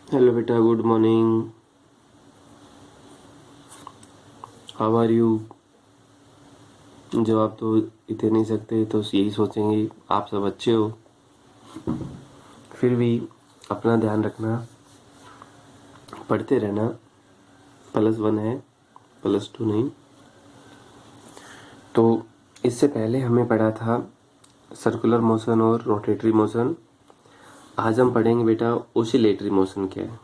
Hello बेटा, good morning. How are you? जवाब तो इतने नहीं सकते तो यही सोचेंगे आप सब अच्छे हो। फिर भी अपना ध्यान रखना, पढ़ते रहना। +1 है, +2 नहीं। तो इससे पहले हमें पढ़ा था सर्कुलर मोशन और रोटेटरी मोशन। आज हम पढ़ेंगे बेटा ओसिलेटरी मोशन क्या है,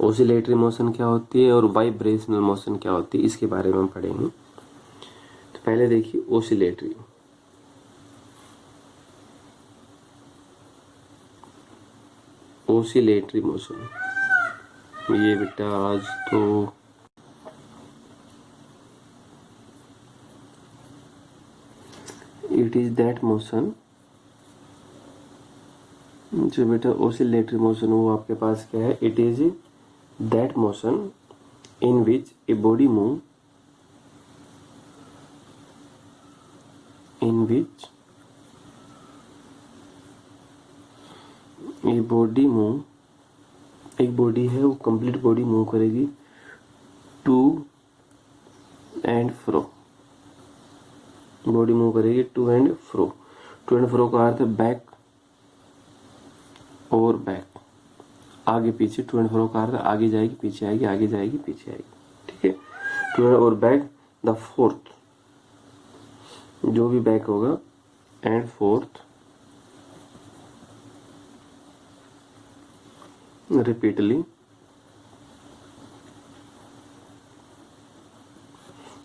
ओसिलेटरी मोशन क्या होती है और वाइब्रेशनल मोशन क्या होती है, इसके बारे में हम पढ़ेंगे। तो पहले देखिए ओसिलेटरी। ओसिलेटरी मोशन ये बेटा आज तो इट इज दैट मोशन, जो बेटा ओसिलेटरी मोशन वो आपके पास क्या है, it is that motion in which a body move, in which a body move, एक बॉडी है वो कंप्लीट बॉडी मूव करेगी to and fro, body move करेगी to and fro. To and fro का अर्थ है बैक और बैक, आगे पीछे। टू एंड फ्रो का अर्थ आगे जाएगी पीछे आएगी, आगे जाएगी पीछे आएगी, ठीक है। टू एंड और बैक द फोर्थ, जो भी बैक होगा, and fourth repeatedly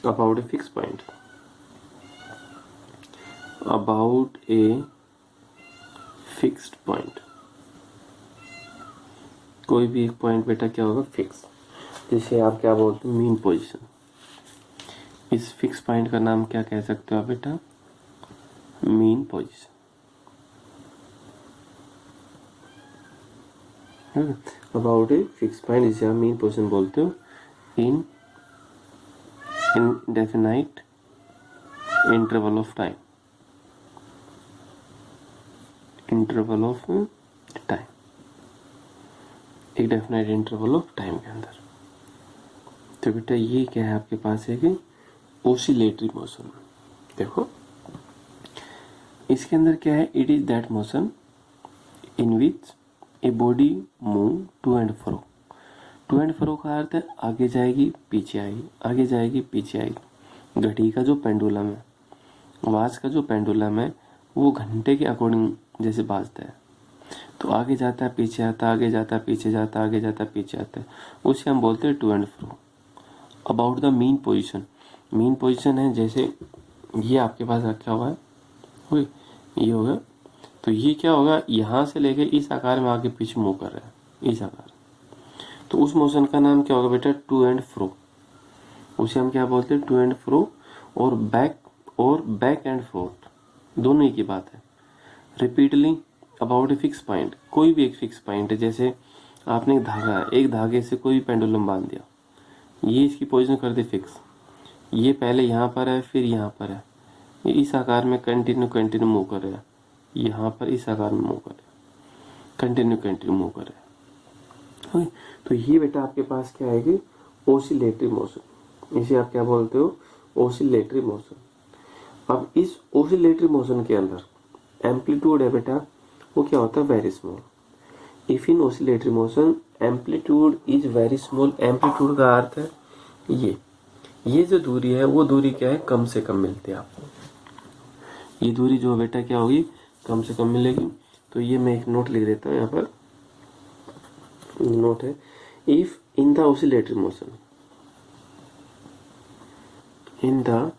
about a fixed point, about a fixed point। कोई भी एक पॉइंट बेटा क्या होगा, फिक्स, जिसे आप क्या बोलते हो, मीन पोजीशन। इस फिक्स पॉइंट का नाम क्या कह सकते हो आप बेटा, mean position. About a fix point, जिसे आप मीन पोजीशन बोलते हो, इन indefinite interval of time, interval of time, एक डेफिनेट इंटरवल ऑफ टाइम के अंदर। तो बेटा ये क्या है आपके पास है कि ओसिलेटरी मोशन। देखो इसके अंदर क्या है, it is that motion in which a body move to and fro. To and fro का अर्थ है आगे जाएगी पीछे आएगी, आगे जाएगी पीछे आएगी। घड़ी का जो पेंडुलम है, वॉच का जो पेंडुलम है, वो घंटे के अकॉर्डिंग जैसे बाजता है, तो आगे जाता है पीछे आता है, आगे जाता है पीछे जाता है, आगे जाता है पीछे आता है, उसे हम बोलते हैं to and fro. About the mean position, mean position है जैसे ये आपके पास रखा हुआ है, ये होगा, तो ये क्या होगा, यहाँ से लेके इस आकार में आगे पीछे मूव कर रहा है, इस आकार। तो उस मोशन का नाम क्या होगा बेटा, टू एंड फ्रो। उसे हम क्या बोलते हैं, टू एंड फ्रो। और बैक एंड फोर्थ दोनों ही की बात है। Repeatedly about a fix point, कोई भी एक फिक्स पॉइंट है, जैसे आपने एक धागा है, एक धागे से कोई भी पेंडुलम बांध दिया, ये इसकी पोजीशन कर दी फिक्स, ये पहले यहाँ पर है फिर यहाँ पर है, ये इस आकार में कंटिन्यू मूव कर रहा है, यहाँ पर इस आकार में मूव कर रहा है, कंटिन्यू मूव कर रहा है। तो ये बेटा आपके पास क्या है कि ओसिलेटरी मोशन, इसे आप क्या बोलते हो, ओसिलेटरी मोशन। अब इस ओसिलेटरी मोशन के अंदर एम्पलीट्यूड है बेटा, वो क्या होता है, very small. If in oscillatory motion amplitude is very small, amplitude का अर्थ है ये जो दूरी है वो दूरी क्या है, कम से कम मिलती है आपको। ये दूरी जो बेटा क्या होगी, कम से कम मिलेगी। तो ये मैं एक नोट लिख देता हूँ यहाँ पर, नोट है, if in the oscillatory motion, in the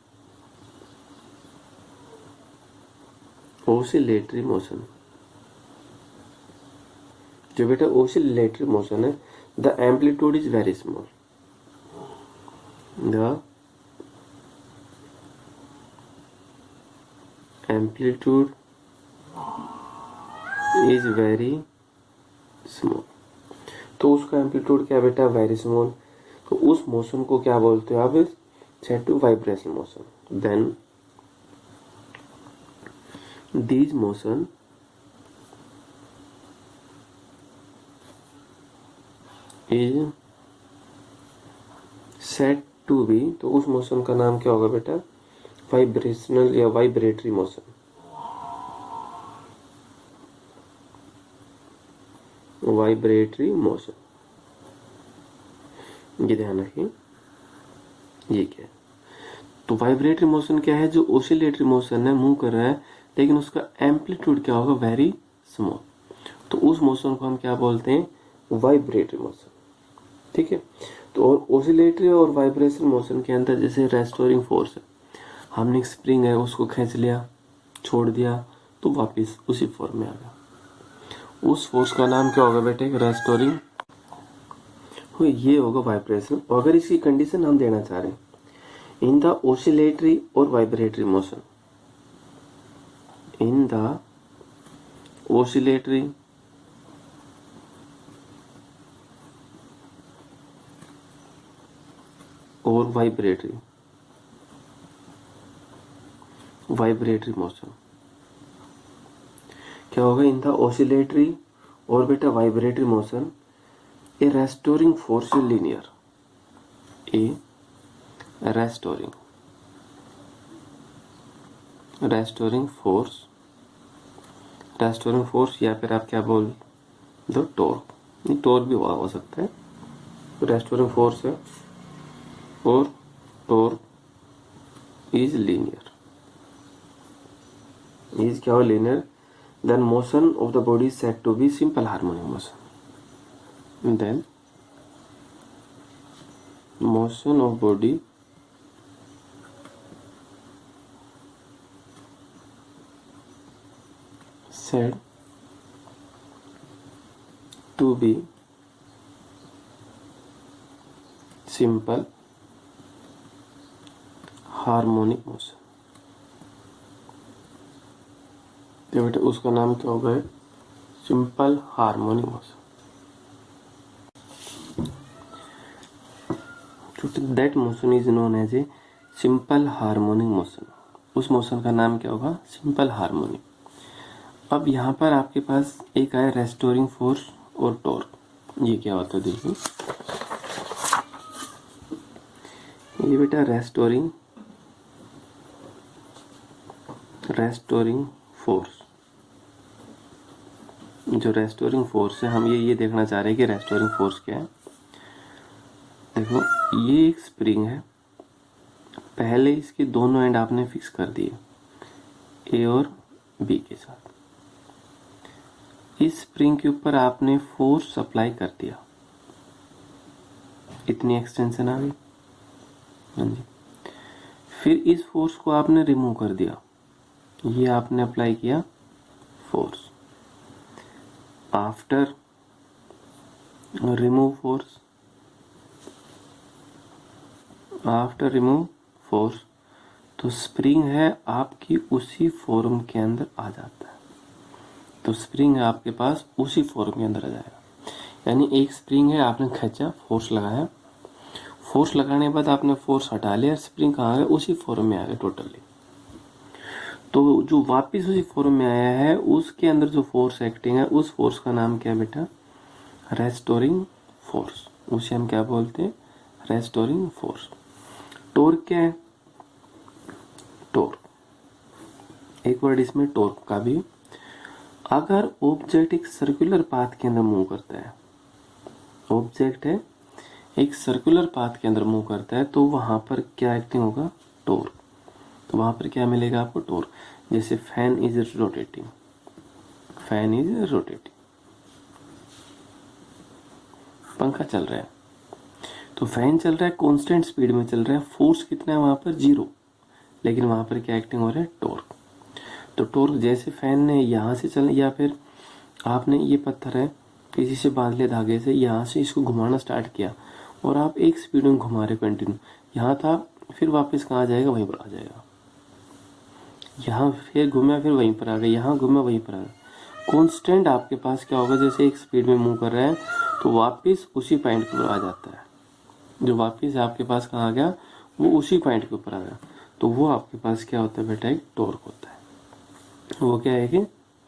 oscillatory motion, जो बेटा ओसिलेटरी मोशन है, the amplitude is very small, the amplitude is very small. तो उसका एम्पलीट्यूड क्या बेटा, वेरी स्मॉल। तो उस मोशन को क्या बोलते हो आप, said to vibrational motion. Then these motion is said to be, तो उस मोशन का नाम क्या होगा बेटा? वाइब्रेशनल या वाइब्रेटरी मोशन। वाइब्रेटरी मोशन, ये ध्यान रखिए। ये क्या है? तो वाइब्रेटरी मोशन क्या है? जो ओसिलेटरी मोशन है, मूव कर रहा है, लेकिन उसका एम्पलीट्यूड क्या होगा? Very small. तो उस मोशन को हम क्या बोलते हैं? Vibratory motion. ठीक है। तो और ओसिलेटरी और वाइब्रेशन मोशन के अंदर जैसे रेस्टोरिंग फोर्स है, हमने एक स्प्रिंग है उसको खींच लिया, छोड़ दिया, तो वापस उसी फॉर्म में आ गया। उस फोर्स का नाम क्या होगा बेटे? रेस्टोरिंग। ये होगा वाइब्रेशन। और अगर इसकी कंडीशन हम देना चाह रहे हैं, इन द ओसिलेटरी और vibratory motion, in the oscillatory और वाइब्रेटरी मोशन क्या होगा? इन द ओसिलेटरी और बेटा वाइब्रेटरी मोशन ए रेस्टोरिंग फोर्स लीनियर, ए रेस्टोरिंग फोर्स या फिर आप क्या बोल दो? टॉर्क। नहीं, टॉर्क भी हो सकता है। तो रेस्टोरिंग फोर्स है और टॉर्क इज लीनियर, इज क्या हो? Linear. Then motion of the body is said to be simple harmonic motion. Then motion of body said to be simple harmonic motion। तो बेटा उसका नाम क्या होगा? Simple harmonic motion. That motion is known as a simple harmonic motion. उस motion का नाम क्या होगा? Simple harmonic. अब यहाँ पर आपके पास एक आया रेस्टोरिंग फोर्स और टॉर्क। ये क्या होता है देखिए, ये बेटा रेस्टोरिंग फोर्स, जो रेस्टोरिंग फोर्स है, हम ये देखना चाह रहे हैं कि रेस्टोरिंग फोर्स क्या है। देखो, ये एक स्प्रिंग है, पहले इसके दोनों एंड आपने फिक्स कर दिए ए और बी के साथ। इस स्प्रिंग के ऊपर आपने फोर्स अप्लाई कर दिया, इतनी एक्सटेंशन आ गई। हाँ जी। फिर इस फोर्स को आपने रिमूव कर दिया, ये आपने अप्लाई किया फोर्स। आफ्टर रिमूव फोर्स, तो स्प्रिंग है आपकी उसी फॉर्म के अंदर आ जाता है। तो स्प्रिंग है आपके पास उसी फॉर्म के अंदर आ जाएगा। यानी एक स्प्रिंग है, आपने खींचा, फोर्स लगाया, फोर्स लगाने के बाद आपने फोर्स हटा लिया, स्प्रिंग कहाँ गया? उसी फॉर्म में आ गया टोटली। तो जो वापस उसी फॉर्म में आया है, उसके अंदर जो फोर्स एक्टिंग है, उस फोर्स का नाम क्या है बेटा? Restoring force. उसे हम क्या बोलते हैं? Restoring force. टॉर्क क्या है? टॉर्क, एक वर्ड इसमें टॉर्क का भी। अगर ऑब्जेक्ट एक सर्कुलर पाथ के अंदर मूव करता है, ऑब्जेक्ट है एक सर्कुलर पाथ के अंदर मूव करता है, तो वहां पर क्या एक्टिंग होगा? टॉर्क। तो वहां पर क्या मिलेगा आपको? टॉर्क। जैसे फैन इज रोटेटिंग, पंखा चल रहा है, तो फैन चल रहा है, कांस्टेंट स्पीड में चल रहा है, फोर्स कितना है वहां पर? 0, लेकिन वहां पर क्या एक्टिंग हो रहा है? टॉर्क। तो टॉर्क जैसे फैन ने यहाँ से चल, या फिर आपने ये पत्थर है किसी से बांध लिया धागे से, यहाँ से इसको घुमाना स्टार्ट किया और आप एक स्पीड में घुमा रहे कंटिन्यू, यहाँ था, फिर वापस कहाँ जाएगा? वहीं पर आ जाएगा। यहाँ फिर घूमा, फिर वहीं पर आ गया, यहाँ घूमा, वहीं पर आ गया। कांस्टेंट आपके पास क्या होगा? जैसे एक स्पीड में मूव कर रहा है, तो वापस उसी पॉइंट पर आ जाता है। जो वापस आपके पास कहाँ आ गया? वो उसी पॉइंट के ऊपर आ गया। तो वो आपके पास क्या होता है बेटा? एक टॉर्क होता है। वो क्या है कि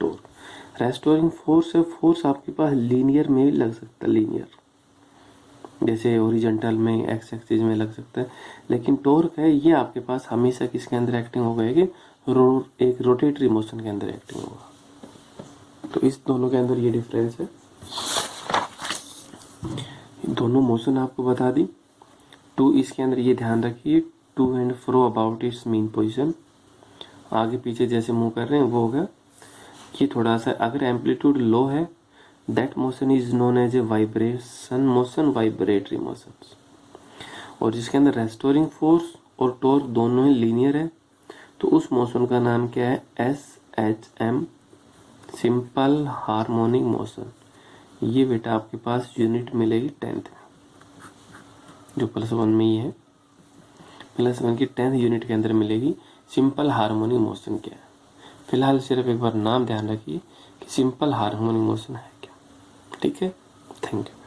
टॉर्क। रेस्टोरिंग फोर्स है, फोर्स आपके पास लीनियर में भी लग सकता है, लीनियर जैसे ओरिजेंटल में एक्स एक्सिस में लग सकता है, लेकिन टॉर्क है ये आपके पास हमेशा किसके अंदर एक्टिंग होगा कि एक रोटेटरी मोशन के अंदर एक्टिंग होगा। तो इस दोनों के अंदर ये डिफरेंस है। दोनों मोशन आपको बता दी। टू इसके अंदर ये ध्यान रखिए, to and fro about its mean position, आगे पीछे जैसे मूव कर रहे हैं वो होगा। ये थोड़ा सा अगर एम्पलीट्यूड लो है, that motion is known as a vibration motion, vibratory motion. और जिसके अंदर रेस्टोरिंग फोर्स और टॉर्क दोनों ही लीनियर है, तो उस मोशन का नाम क्या है, SHM, सिंपल हार्मोनिक मोशन। ये बेटा आपके पास यूनिट मिलेगी 10th में, जो +1 में ही है। +1 की 10th यूनिट के अंदर मिलेगी सिंपल हार्मोनिक मोशन क्या है। फिलहाल सिर्फ एक बार नाम ध्यान रखिए कि सिंपल हार्मोनिक मोशन है क्या। ठीक है, थैंक यू।